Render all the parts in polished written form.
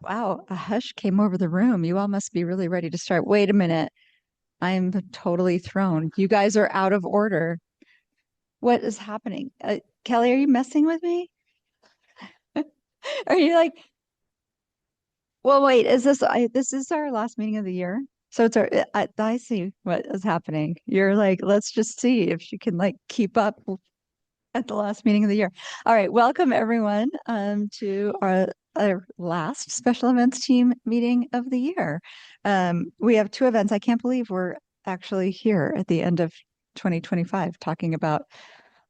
Wow, a hush came over the room. You all must be really ready to start. Wait a minute. I'm totally thrown. You guys are out of order. What is happening? Kelly, are you messing with me? Are you like, well, wait, this is our last meeting of the year? So it's I see what is happening. You're like, let's just see if she can like keep up at the last meeting of the year. All right, welcome everyone to our last special events team meeting of the year. We have two events. I can't believe we're actually here at the end of 2025 talking about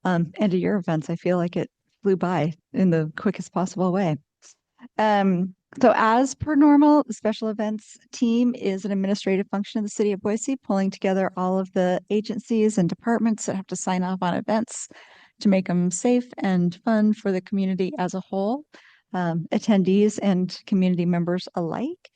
end of year events. I feel like it flew by in the quickest possible way. So as per normal, the special events team is an administrative function of the city of Boise, pulling together all of the agencies and departments that have to sign off on events to make them safe and fun for the community as a whole, attendees and community members alike.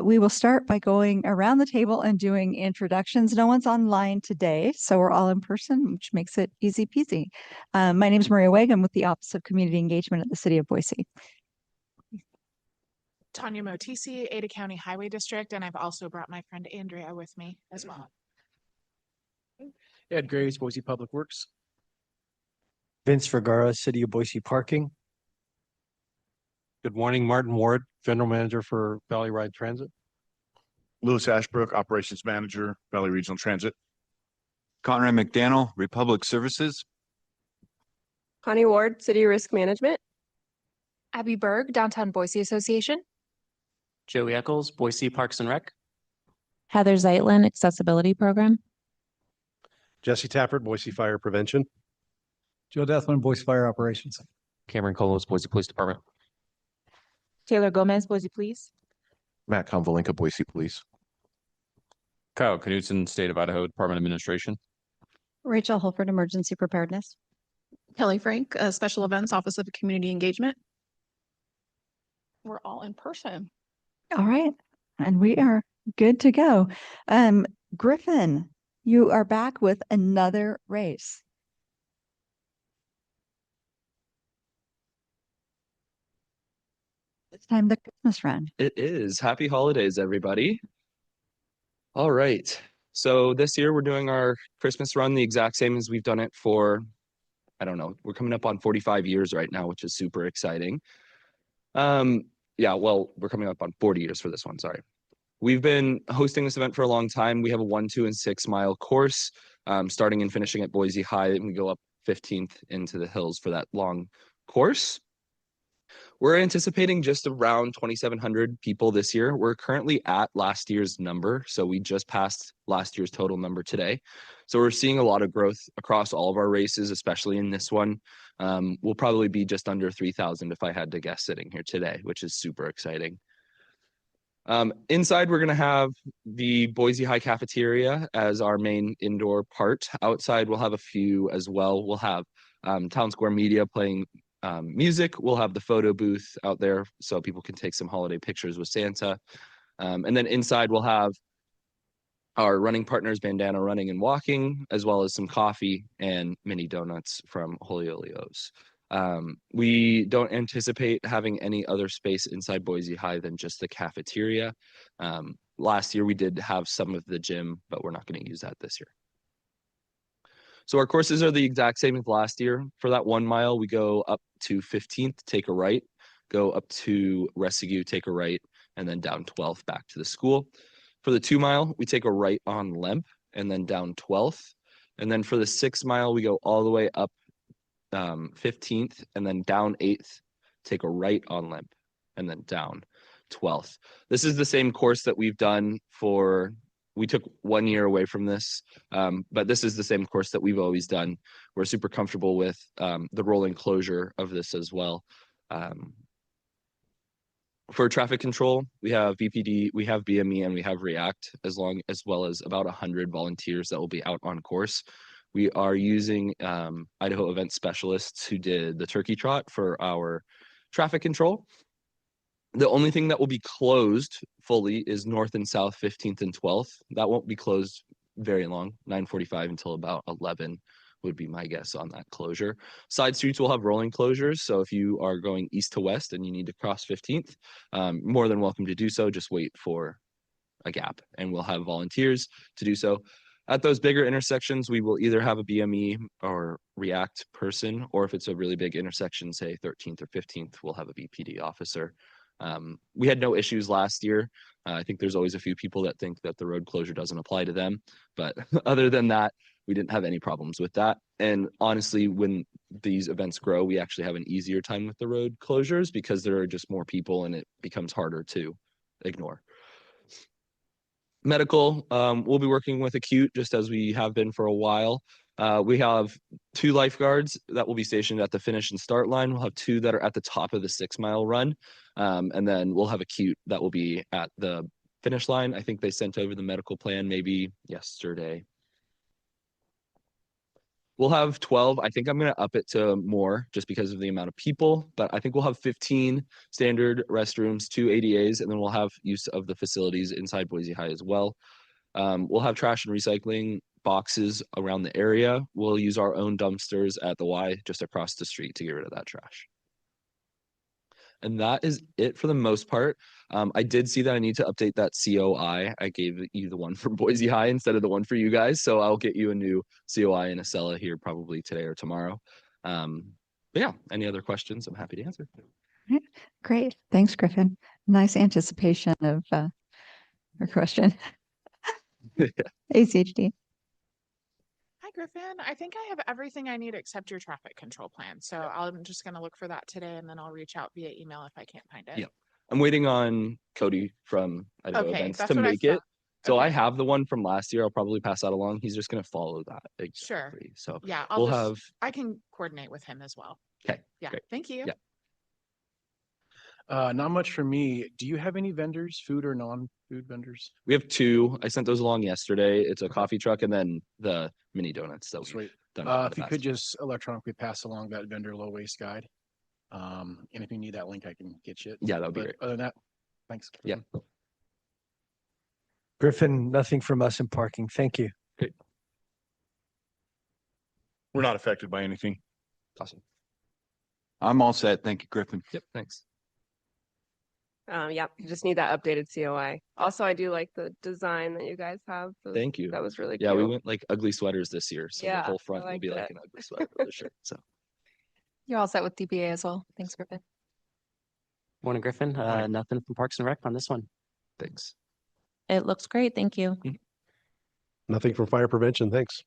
We will start by going around the table and doing introductions. No one's online today, so we're all in person, which makes it easy peasy. My name is Maria Wegg. I'm with the Office of Community Engagement at the City of Boise. Tanya Motisi, Ada County Highway District, and I've also brought my friend Andrea with me as well. Ed Graves, Boise Public Works. Vince Vergara, City of Boise Parking. Good morning, Martin Ward, General Manager for Valley Ride Transit. Lewis Ashbrook, Operations Manager, Valley Regional Transit. Conrad McDaniel, Republic Services. Connie Ward, City Risk Management. Abby Berg, Downtown Boise Association. Joey Eccles, Boise Parks and Rec. Heather Zeitlin, Accessibility Program. Jesse Tappert, Boise Fire Prevention. Joe Deathman, Boise Fire Operations. Cameron Colos, Boise Police Department. Taylor Gomez, Boise Police. Matt Konvalinka, Boise Police. Kyle Knudsen, State of Idaho Department of Administration. Rachel Holford, Emergency Preparedness. Kelly Frank, Special Events, Office of Community Engagement. We're all in person. All right. And we are good to go. Griffin, you are back with another race. It's time the Christmas run. It is. Happy holidays, everybody. All right. So this year we're doing our Christmas run the exact same as we've done it for, I don't know, we're coming up on 45 years right now, which is super exciting. Yeah, well, we're coming up on 40 years for this one, sorry. We've been hosting this event for a long time. We have a 1, 2, and 6 mile course, starting and finishing at Boise High, and we go up 15th into the hills for that long course. We're anticipating just around 2,700 people this year. We're currently at last year's number, so we just passed last year's total number today. So we're seeing a lot of growth across all of our races, especially in this one. We'll probably be just under 3,000 if I had to guess sitting here today, which is super exciting. Inside, we're going to have the Boise High Cafeteria as our main indoor part. Outside, we'll have a few as well. We'll have Town Square Media playing music. We'll have the photo booth out there so people can take some holiday pictures with Santa. And then inside, we'll have our running partners, Bandana Running and Walking, as well as some coffee and mini donuts from Holiolios. We don't anticipate having any other space inside Boise High than just the cafeteria. Last year, we did have some of the gym, but we're not going to use that this year. So our courses are the exact same as last year. For that 1 mile, we go up to 15th, take a right, go up to Rescue, take a right, and then down 12th back to the school. For the 2 mile, we take a right on Lemp and then down 12th. And then for the 6 mile, we go all the way up 15th and then down 8th, take a right on Lemp and then down 12th. This is the same course that we've done for, we took 1 year away from this, but this is the same course that we've always done. We're super comfortable with the rolling closure of this as well. For traffic control, we have BPD, we have BME, and we have REACT, as well as about 100 volunteers that will be out on course. We are using Idaho event specialists who did the turkey trot for our traffic control. The only thing that will be closed fully is north and south 15th and 12th. That won't be closed very long, 9:45 until about 11, would be my guess on that closure. Side streets will have rolling closures. So if you are going east to west and you need to cross 15th, more than welcome to do so. Just wait for a gap and we'll have volunteers to do so. At those bigger intersections, we will either have a BME or React person, or if it's a really big intersection, say 13th or 15th, we'll have a BPD officer. We had no issues last year. I think there's always a few people that think that the road closure doesn't apply to them. But other than that, we didn't have any problems with that. And honestly, when these events grow, we actually have an easier time with the road closures because there are just more people and it becomes harder to ignore. Medical, we'll be working with acute just as we have been for a while. We have 2 lifeguards that will be stationed at the finish and start line. We'll have 2 that are at the top of the 6-mile run. And then we'll have acute that will be at the finish line. I think they sent over the medical plan maybe yesterday. We'll have 12. I think I'm going to up it to more just because of the amount of people, but I think we'll have 15 standard restrooms, 2 ADAs, and then we'll have use of the facilities inside Boise High as well. We'll have trash and recycling boxes around the area. We'll use our own dumpsters at the Y just across the street to get rid of that trash. And that is it for the most part. I did see that I need to update that COI. I gave you the one for Boise High instead of the one for you guys. So I'll get you a new COI and Acela here probably today or tomorrow. But yeah, any other questions? I'm happy to answer. Great. Thanks, Griffin. Nice anticipation of our question. ACHD. Hi, Griffin. I think I have everything I need except your traffic control plan. So I'm just going to look for that today and then I'll reach out via email if I can't find it. Yeah. I'm waiting on Cody from Idaho Okay, Events that's to what I make it. thought. So I Okay. have the one from last year. I'll probably pass that along. He's just going to follow that. Sure. Exactly. So Yeah, we'll have, I can coordinate with him as well. okay. Yeah. Great. Thank you. Yeah. Not much for me. Do you have any vendors, food or non-food vendors? We have 2. I sent those along yesterday. It's a coffee truck and then the mini donuts that we've Sweet. done. in the If you past. could just electronically pass along that vendor low waste guide. And if you need that link, I can get you it. Yeah, that would be But great. other than that, thanks. Yeah. Griffin, nothing from us in parking. Thank you. We're not affected by anything. Awesome. I'm all set. Thank you, Griffin. Yep. Thanks. Yeah, you just need that updated COI. Also, I do like the design that you guys have. Thank you. That was really Yeah, cute. we went like ugly sweaters this year. So Yeah, the whole I front will like be like that. an ugly sweater for the shirt. So You're all set with DBA as well. Thanks, Griffin. Morning, Griffin. Nothing from Parks and Rec on this one. thanks. It looks great. Thank you. Nothing from fire prevention. Thanks.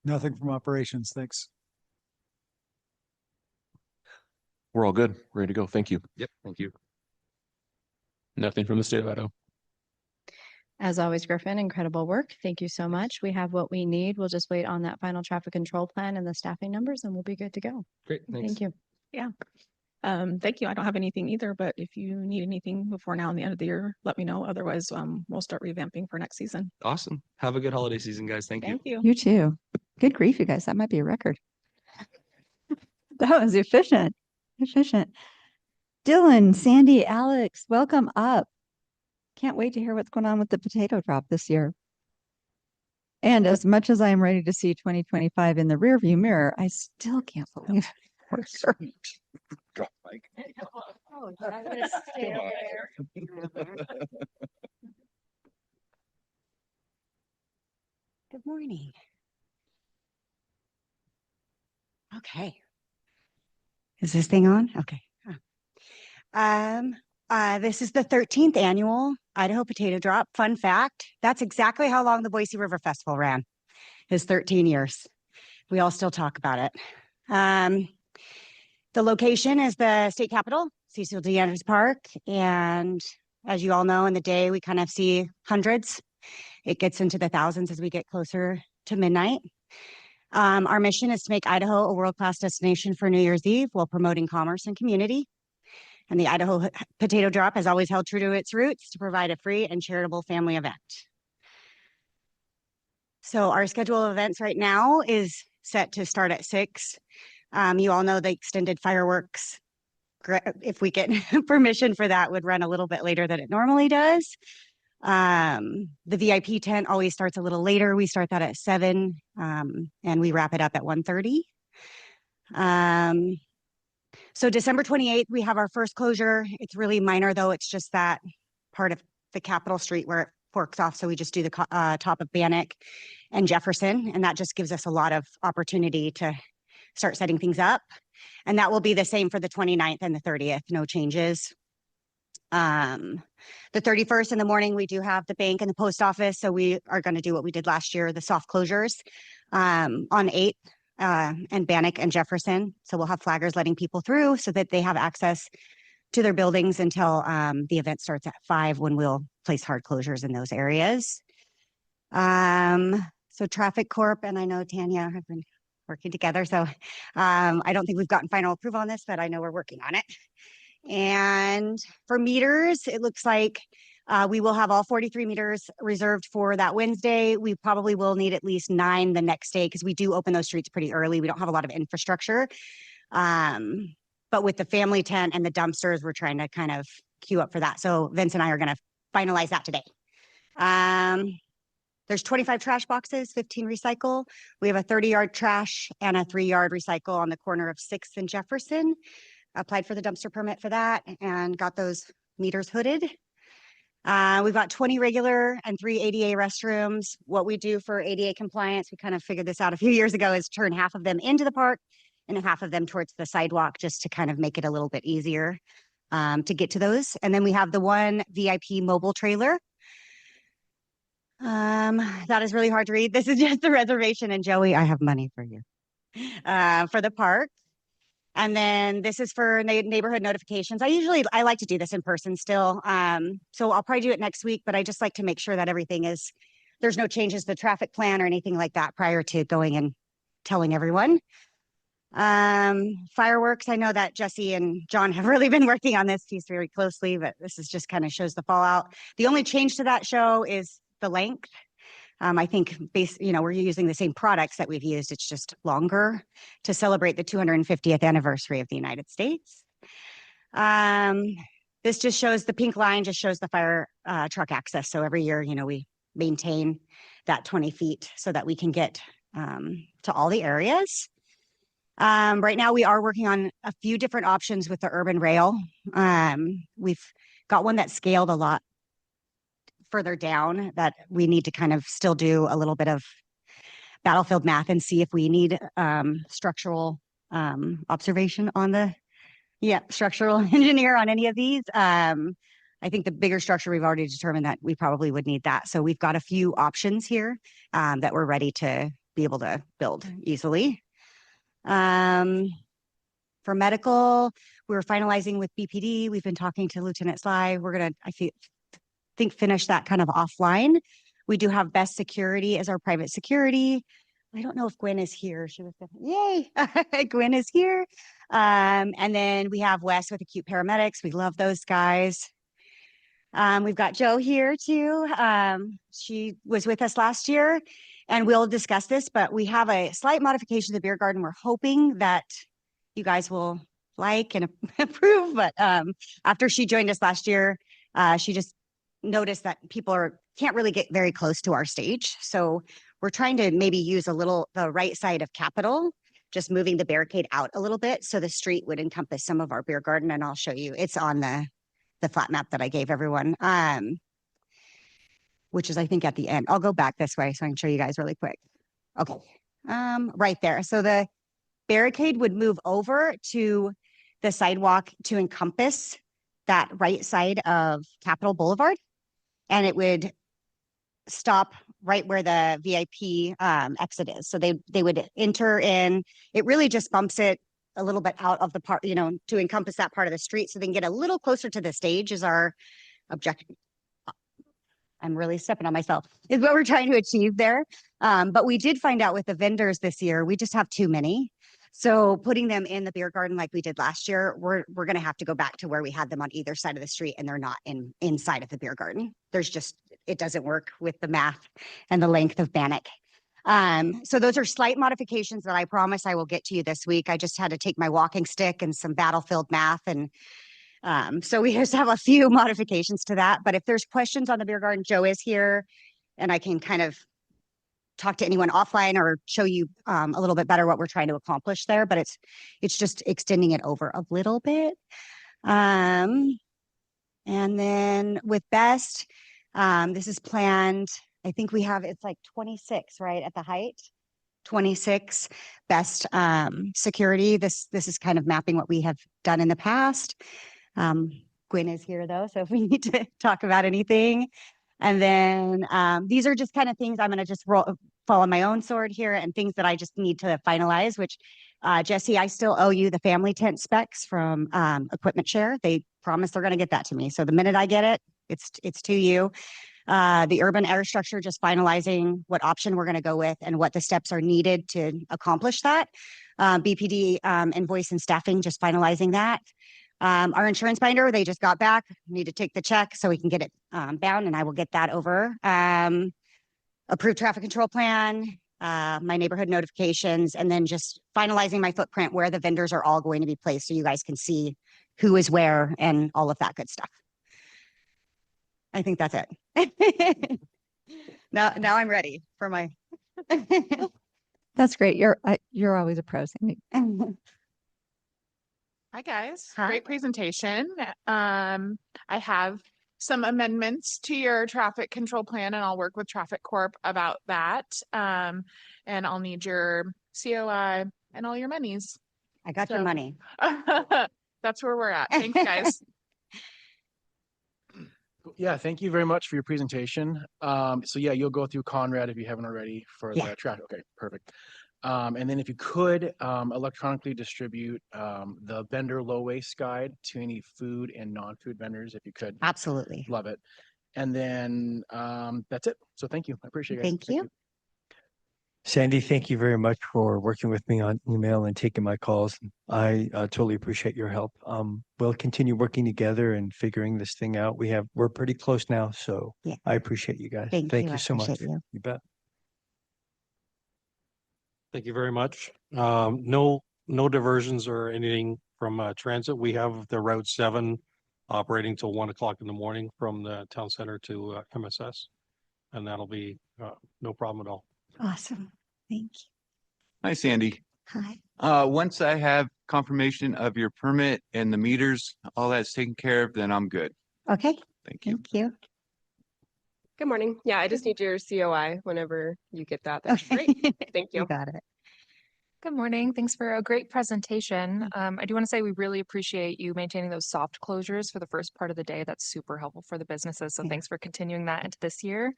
Nothing from operations. Thanks. We're all good. Ready to go. Thank you. Yep. Thank you. Nothing from the state of Idaho. As always, Griffin, incredible work. Thank you so much. We have what we need. We'll just wait on that final traffic control plan and the staffing numbers and we'll be good to go. Great. Thanks. Thank you. Thank you. I don't have anything either, but if you need anything before now and the end of the year, let me know. Otherwise, we'll start revamping for next season. Awesome. Have a good holiday season, guys. Thank you. Thank you. You too. Good grief, you guys. That might be a record. That was efficient. Efficient. Dylan, Sandy, Alex, welcome up. Can't wait to hear what's going on with the potato drop this year. And as much as I am ready to see 2025 in the rearview mirror, I still can't believe we're here. Drop mic. Oh, I'm gonna stay over there. Good morning. Okay. Is this thing on? Okay. This is the 13th annual Idaho Potato Drop. Fun fact, that's exactly how long the Boise River Festival ran, is 13 years. We all still talk about it. The location is the state capitol, Cecil D. Andrews Park. And as you all know, in the day, we kind of see hundreds. It gets into the thousands as we get closer to midnight. Our mission is to make Idaho a world-class destination for New Year's Eve while promoting commerce and community. And the Idaho Potato Drop has always held true to its roots to provide a free and charitable family event. So our schedule of events right now is set to start at 6. You all know the extended fireworks, if we get permission for that, would run a little bit later than it normally does. The VIP tent always starts a little later. We start that at 7, and we wrap it up at 1:30. So December 28th, we have our first closure. It's really minor though. It's just that part of the Capitol Street where it forks off. So we just do the top of Bannock and Jefferson, and that just gives us a lot of opportunity to start setting things up. And that will be the same for the 29th and the 30th, no changes. The 31st in the morning, we do have the bank and the post office. So we are going to do what we did last year, the soft closures on 8th and Bannock and Jefferson. So we'll have flaggers letting people through so that they have access to their buildings until the event starts at 5, when we'll place hard closures in those areas. So Traffic Corp and I know Tanya have been working together. So I don't think we've gotten final approval on this, but I know we're working on it. And for meters, it looks like we will have all 43 meters reserved for that Wednesday. We probably will need at least 9 the next day because we do open those streets pretty early. We don't have a lot of infrastructure. But with the family tent and the dumpsters, we're trying to kind of queue up for that. So Vince and I are going to finalize that today. There's 25 trash boxes, 15 recycle. We have a 30-yard trash and a 3-yard recycle on the corner of 6th and Jefferson. Applied for the dumpster permit for that and got those meters hooded. We've got 20 regular and 3 ADA restrooms. What we do for ADA compliance, we kind of figured this out a few years ago, is turn half of them into the park and half of them towards the sidewalk, just to kind of make it a little bit easier to get to those. And then we have the 1 VIP mobile trailer. That is really hard to read. This is just the reservation, and Joey, I have money for you for the park. And then this is for neighborhood notifications. I like to do this in person still. So I'll probably do it next week, but I just like to make sure that there's no changes to the traffic plan or anything like that prior to going and telling everyone. Fireworks, I know that Jesse and John have really been working on this piece very closely, but this is just kind of shows the fallout. The only change to that show is the length. I think we're using the same products that we've used. It's just longer to celebrate the 250th anniversary of the United States. This just shows the pink line, just shows the fire truck access. So every year, we maintain that 20 feet so that we can get to all the areas. Right now, we are working on a few different options with the urban rail. We've got one that's scaled a lot further down that we need to kind of still do a little bit of battlefield math and see if we need structural observation on structural engineer on any of these. I think the bigger structure, we've already determined that we probably would need that. So we've got a few options here that we're ready to be able to build easily. For medical, we're finalizing with BPD. We've been talking to Lieutenant Sly. We're going to, think finish that kind of offline. We do have Best Security as our private security. I don't know if Gwen is here. She was yay. Gwen is here. And then we have Wes with Acute Paramedics. We love those guys. We've got Joe here too. She was with us last year, and we'll discuss this, but we have a slight modification to the beer garden. We're hoping that you guys will like and approve, but after she joined us last year, she just noticed that people can't really get very close to our stage. So we're trying to maybe use the right side of Capitol, just moving the barricade out a little bit so the street would encompass some of our beer garden. And I'll show you, it's on the flat map that I gave everyone, which is, I think, at the end. I'll go back this way so I can show you guys really quick. Okay, right there. So the barricade would move over to the sidewalk to encompass that right side of Capitol Boulevard. And it would stop right where the VIP exit is. So they would enter in. It really just bumps it a little bit out of the part, to encompass that part of the street so they can get a little closer to the stage is our objective. I'm really stepping on myself, is what we're trying to achieve there. But we did find out with the vendors this year, we just have too many. So putting them in the beer garden like we did last year, we're going to have to go back to where we had them on either side of the street, and they're not inside of the beer garden. It doesn't work with the math and the length of Bannock. So those are slight modifications that I promise I will get to you this week. I just had to take my walking stick and some battlefield math and So we just have a few modifications to that, but if there's questions on the beer garden, Joe is here and I can kind of talk to anyone offline or show you a little bit better what we're trying to accomplish there, but it's just extending it over a little bit. And then with Best, this is planned. I think we have, it's like 26, right, at the height. 26 Best security. This is kind of mapping what we have done in the past. Gwen is here though, so if we need to talk about anything. And then these are just kind of things I'm going to just fall on my own sword here and things that I just need to finalize, which Jesse, I still owe you the family tent specs from Equipment Share. They promised they're going to get that to me. So the minute I get it, it's to you. The urban air structure, just finalizing what option we're going to go with and what the steps are needed to accomplish that. BPD invoice and staffing, just finalizing that. Our insurance binder, they just got back. Need to take the check so we can get it bound, and I will get that over. Approved traffic control plan, my neighborhood notifications, and then just finalizing my footprint where the vendors are all going to be placed so you guys can see who is where and all of that good stuff. I think that's it. Now I'm ready for my. That's great. You're always a pro, Sandy. Hi, guys. Hi. Great presentation. I have some amendments to your traffic control plan, and I'll work with Traffic Corp about that. And I'll need your COI and all your monies. I got your money. That's where we're at. Thanks, guys. Yeah, thank you very much for your presentation. So yeah, you'll go through Conrad if you haven't already for Yeah. the traffic. Okay, perfect. And then if you could electronically distribute the vendor low waste guide to any food and non-food vendors, if you could. Absolutely. Love it. And then that's it. So thank you. I appreciate it. Guys. Thank you. Sandy, thank you very much for working with me on email and taking my calls. I totally appreciate your help. We'll continue working together and figuring this thing out. We're pretty close now, so Yeah. I appreciate you guys. Thank you. I you so much. appreciate you. You bet. Thank you very much. No diversions or anything from transit. We have the Route 7 operating till 1 o'clock in the morning from the town center to MSS. And that'll be no problem at all. Awesome. Thank you. Hi, Sandy. Hi. Once I have confirmation of your permit and the meters, all that's taken care of, then I'm good. Okay. Thank you. Thank you. Good morning. Yeah, I just need your COI whenever you get that. That's great. Thank you. You got it. Good morning. Thanks for a great presentation. I do want to say we really appreciate you maintaining those soft closures for the first part of the day. That's super helpful for the businesses. So Yeah. thanks for continuing that into this year.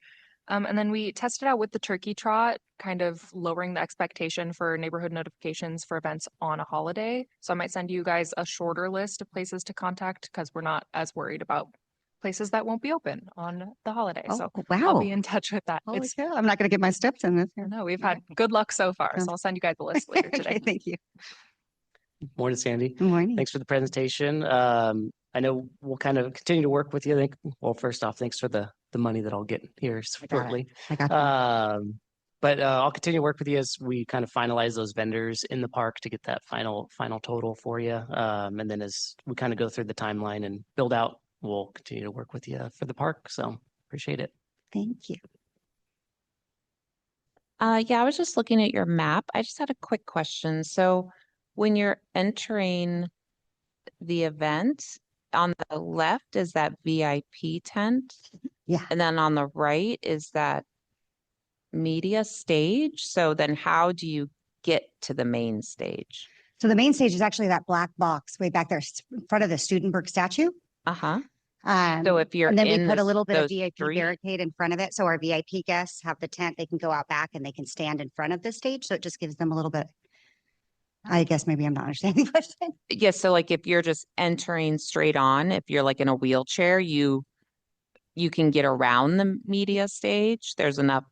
And then we tested out with the turkey trot, kind of lowering the expectation for neighborhood notifications for events on a holiday. So I might send you guys a shorter list of places to contact because we're not as worried about places that won't be open on the holiday. So Oh, I'll wow. be in touch with that. Holy cow. I'm not going to get my steps in this. I know we've had good luck so far. So I'll send you guys a list later today. Okay, thank you. Morning, Sandy. Good morning. Thanks for the presentation. I know we'll kind of continue to work with you. I think, well, first off, thanks for the money that I'll get here shortly. I got you. But I'll continue to work with you as we kind of finalize those vendors in the park to get that final total for you. And then as we kind of go through the timeline and build out, we'll continue to work with you for the park. So appreciate it. Thank you. Yeah, I was just looking at your map. I just had a quick question. So when you're entering the event, on the left is that VIP tent. Yeah. And then on the right is that media stage. So then how do you get to the main stage? So the main stage is actually that black box way back there in front of the Studenberg statue. Uh-huh. So if you're and then in we put a little bit of those VIP three- barricade in front of it. So our VIP guests have the tent, they can go out back and they can stand in front of the stage. So it just gives them a little bit. I guess maybe I'm not understanding the question. Yes, so like if you're just entering straight on, if you're like in a wheelchair, you can get around the media stage. There's enough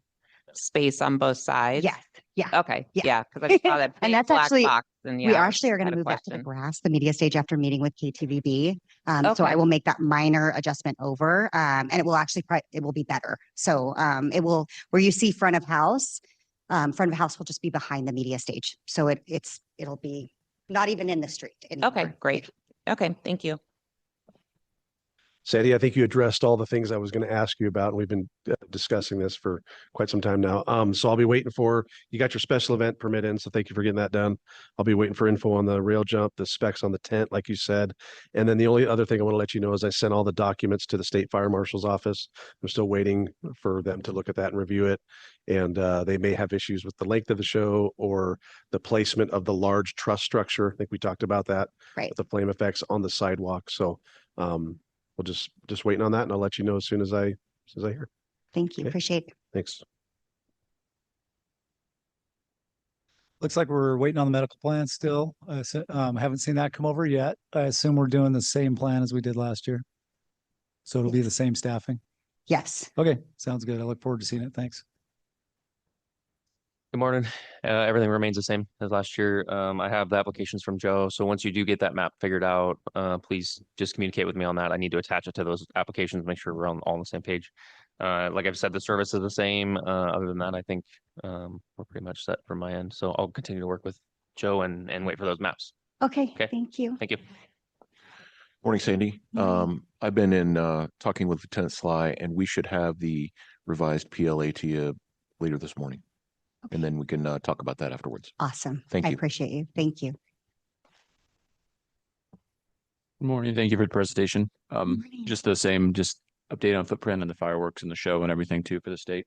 space on both sides. Yes. Yeah. Okay. Yeah. Yeah, because I saw that And big that's black actually, box and we yeah, actually are going had to a move that to the question. grass, the media stage after meeting with KTVB. So Okay. I will make that minor adjustment over and it will actually, it will be better. So it will, where you see front of house will just be behind the media stage. So it'll be not even in the street anymore. Okay, great. Okay, thank you. Sandy, I think you addressed all the things I was going to ask you about, and we've been discussing this for quite some time now. So I'll be waiting for, you got your special event permit in, so thank you for getting that done. I'll be waiting for info on the rail jump, the specs on the tent, like you said. And then the only other thing I want to let you know is I sent all the documents to the state fire marshal's office. I'm still waiting for them to look at that and review it. And they may have issues with the length of the show or the placement of the large truss structure. I think we talked about that. Right. With the flame effects on the sidewalk. So we'll just waiting on that, and I'll let you know as soon as I hear. Thank you. Okay. Appreciate it. Thanks. Looks like we're waiting on the medical plan still. Haven't seen that come over yet. I assume we're doing the same plan as we did last year. So it'll be the same staffing. Yes. Okay, sounds good. I look forward to seeing it. Thanks. Good morning. Everything remains the same as last year. I have the applications from Joe. So once you do get that map figured out, please just communicate with me on that. I need to attach it to those applications, make sure we're all on the same page. Like I've said, the service is the same. Other than that, I think we're pretty much set from my end. So I'll continue to work with Joe and wait for those maps. Okay. Okay. Thank you. Thank you. Morning, Sandy. I've been in talking with Lieutenant Sly, and we should have the revised PLA to you later this morning. And then we can talk about that afterwards. Awesome. Thank I you. appreciate you. Thank you. Good morning. Thank you for the presentation. Just the same, just update on footprint and the fireworks and the show and everything too for the state.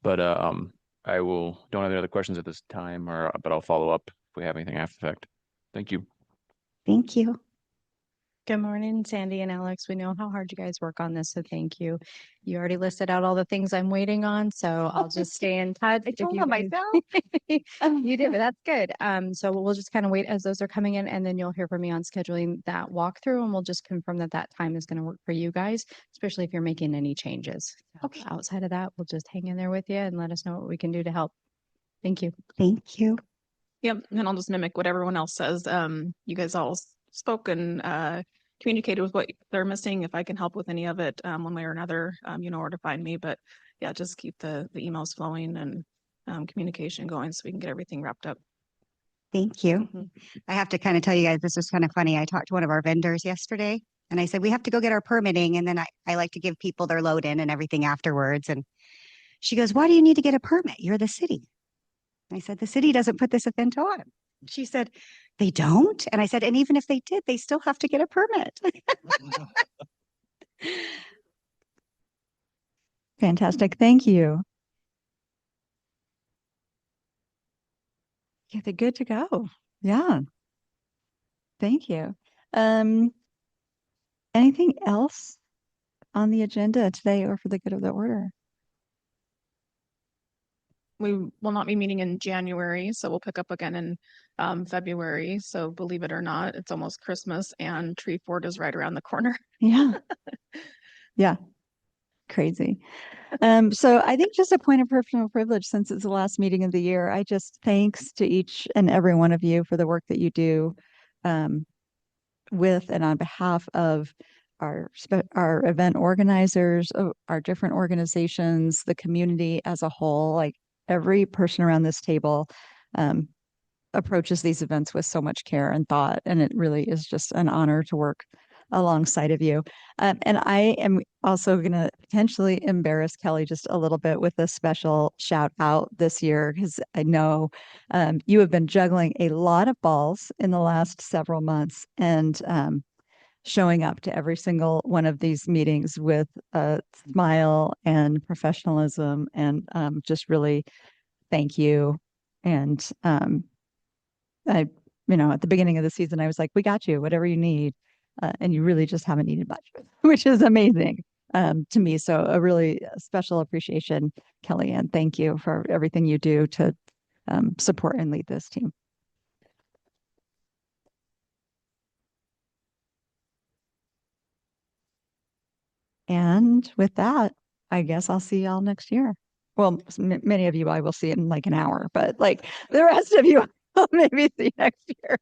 But don't have any other questions at this time, but I'll follow up if we have anything after the fact. Thank you. Thank you. Good morning, Sandy and Alex. We know how hard you guys work on this, so thank you. You already listed out all the things I'm waiting on, so I'll just stay in touch. I told them myself. You did, but that's good. So we'll just kind of wait as those are coming in, and then you'll hear from me on scheduling that walkthrough, and we'll just confirm that that time is going to work for you guys, especially if you're making any changes. Okay. Outside of that, we'll just hang in there with you and let us know what we can do to help. Thank you. Thank you. Yep, and I'll just mimic what everyone else says. You guys all spoke and communicated with what they're missing. If I can help with any of it, one way or another, you know where to find me. But yeah, just keep the emails flowing and communication going so we can get everything wrapped up. Thank you. I have to kind of tell you guys, this was kind of funny. I talked to one of our vendors yesterday and I said, we have to go get our permitting. And then I like to give people their load in and everything afterwards. And she goes, why do you need to get a permit? You're the city. I said, the city doesn't put this event on. She said, they don't? And I said, and even if they did, they still have to get a permit. Fantastic. Thank you. Yeah, they're good to go. Yeah. Thank you. Anything else on the agenda today or for the good of the order? We will not be meeting in January, so we'll pick up again in February. So believe it or not, it's almost Christmas and Tree Fort is right around the corner. Yeah. Yeah. Crazy. So I think just a point of personal privilege, since it's the last meeting of the year, I just thanks to each and every one of you for the work that you do with and on behalf of our event organizers, our different organizations, the community as a whole. Like every person around this table approaches these events with so much care and thought, and it really is just an honor to work alongside of you. And I am also going to potentially embarrass Kelly just a little bit with a special shout out this year, because I know you have been juggling a lot of balls in the last several months and showing up to every single one of these meetings with a smile and professionalism, and just really thank you. And I, at the beginning of the season, I was like, we got you, whatever you need. And you really just haven't needed much, which is amazing to me. So a really special appreciation, Kelly, and thank you for everything you do to support and lead this team. And with that, I guess I'll see y'all next year. Well, many of you I will see in like an hour, but like the rest of you, I'll maybe see next year.